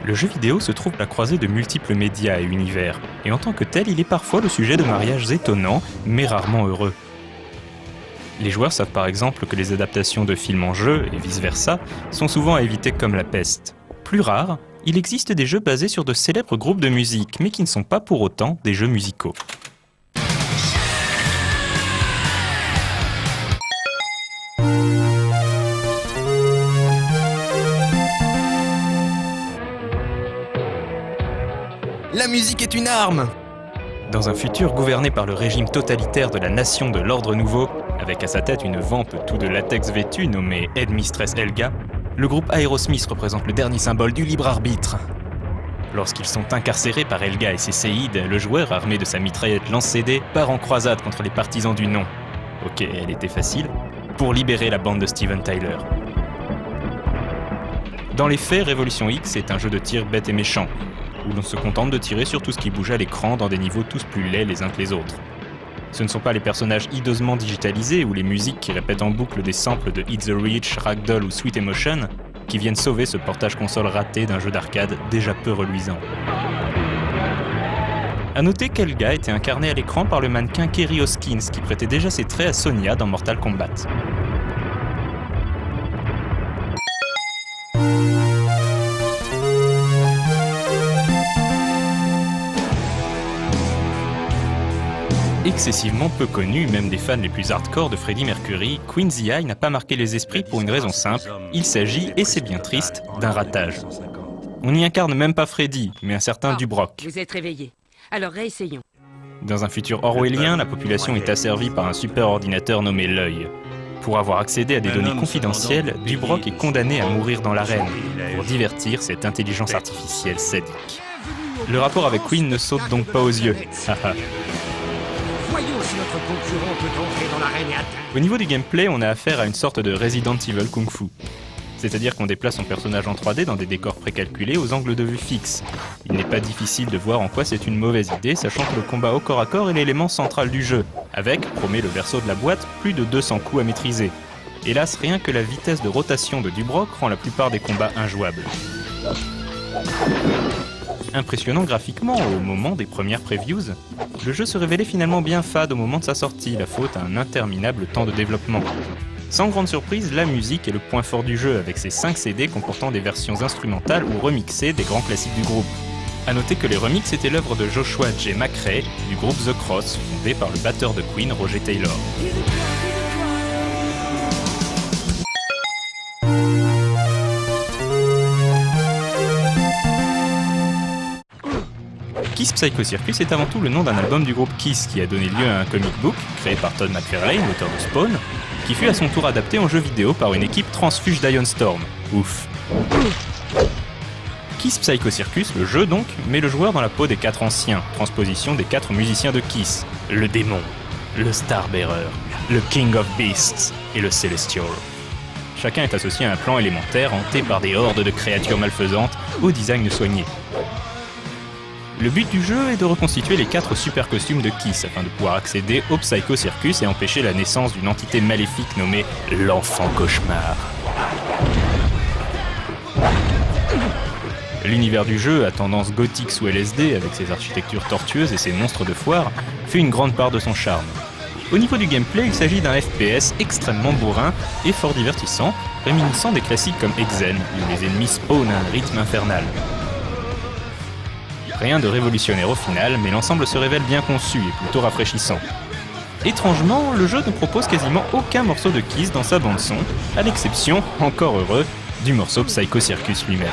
Le jeu vidéo se trouve à la croisée de multiples médias et univers, et en tant que tel, il est parfois le sujet de mariages étonnants, mais rarement heureux. Les joueurs savent par exemple que les adaptations de films en jeu, et vice-versa, sont souvent à éviter comme la peste. Plus rare, il existe des jeux basés sur de célèbres groupes de musique, mais qui ne sont pas pour autant des jeux musicaux. La musique est une arme! Dans un futur gouverné par le régime totalitaire de la Nation de l'Ordre Nouveau, avec à sa tête une vampe tout de latex vêtue nommée Headmistress Helga, le groupe Aerosmith représente le dernier symbole du libre arbitre. Lorsqu'ils sont incarcérés par Helga et ses séides, le joueur, armé de sa mitraillette lance-CD, part en croisade contre les partisans du non. Ok, elle était facile, pour libérer la bande de Steven Tyler. Dans les faits, Révolution X est un jeu de tir bête et méchant, où l'on se contente de tirer sur tout ce qui bouge à l'écran dans des niveaux tous plus laids les uns que les autres. Ce ne sont pas les personnages hideusement digitalisés ou les musiques qui répètent en boucle des samples de Hit the Reach, Ragdoll ou Sweet Emotion qui viennent sauver ce portage console raté d'un jeu d'arcade déjà peu reluisant. A noter qu'Helga était incarnée à l'écran par le mannequin Kerry Hoskins qui prêtait déjà ses traits à Sonya dans Mortal Kombat. Excessivement peu connu, même des fans les plus hardcore de Freddie Mercury, Queen the Eye n'a pas marqué les esprits pour une raison simple, il s'agit, et c'est bien triste, d'un ratage. On n'y incarne même pas Freddie, mais un certain Dubrock. Vous êtes réveillé. Alors réessayons. Dans un futur orwellien, la population est asservie par un super ordinateur nommé l'œil. Pour avoir accédé à des données confidentielles, Dubrock est condamné à mourir dans l'arène, pour divertir cette intelligence artificielle sadique. Le rapport avec Queen ne saute donc pas aux yeux. Voyons si notre concurrent peut entrer dans l'arène et atteindre. Au niveau du gameplay, on a affaire à une sorte de Resident Evil Kung Fu. C'est-à-dire qu'on déplace son personnage en 3D dans des décors précalculés aux angles de vue fixes. Il n'est pas difficile de voir en quoi c'est une mauvaise idée, sachant que le combat au corps à corps est l'élément central du jeu, avec, promet le verso de la boîte, plus de 200 coups à maîtriser. Hélas, rien que la vitesse de rotation de Dubrock rend la plupart des combats injouables. Impressionnant graphiquement au moment des premières previews, le jeu se révélait finalement bien fade au moment de sa sortie, la faute à un interminable temps de développement. Sans grande surprise, la musique est le point fort du jeu, avec ses 5 CD comportant des versions instrumentales ou remixées des grands classiques du groupe. A noter que les remixes étaient l'œuvre de Joshua J. McRae, du groupe The Cross, fondé par le batteur de Queen, Roger Taylor. Kiss Psycho Circus est avant tout le nom d'un album du groupe Kiss qui a donné lieu à un comic book créé par Todd McFarlane, l'auteur de Spawn, qui fut à son tour adapté en jeu vidéo par une équipe transfuge d'Ion Storm. Ouf. Kiss Psycho Circus, le jeu donc, met le joueur dans la peau des 4 anciens, transposition des 4 musiciens de Kiss, le démon, le Starbearer, le King of Beasts et le Celestial. Chacun est associé à un plan élémentaire hanté par des hordes de créatures malfaisantes au design soigné. Le but du jeu est de reconstituer les 4 super costumes de Kiss afin de pouvoir accéder au Psycho Circus et empêcher la naissance d'une entité maléfique nommée l'Enfant Cauchemar. L'univers du jeu, à tendance gothique sous LSD avec ses architectures tortueuses et ses monstres de foire, fait une grande part de son charme. Au niveau du gameplay, il s'agit d'un FPS extrêmement bourrin et fort divertissant, réminiscent des classiques comme Exen, où les ennemis spawnent à un rythme infernal. Rien de révolutionnaire au final, mais l'ensemble se révèle bien conçu et plutôt rafraîchissant. Étrangement, le jeu ne propose quasiment aucun morceau de Kiss dans sa bande-son, à l'exception, encore heureux, du morceau Psycho Circus lui-même.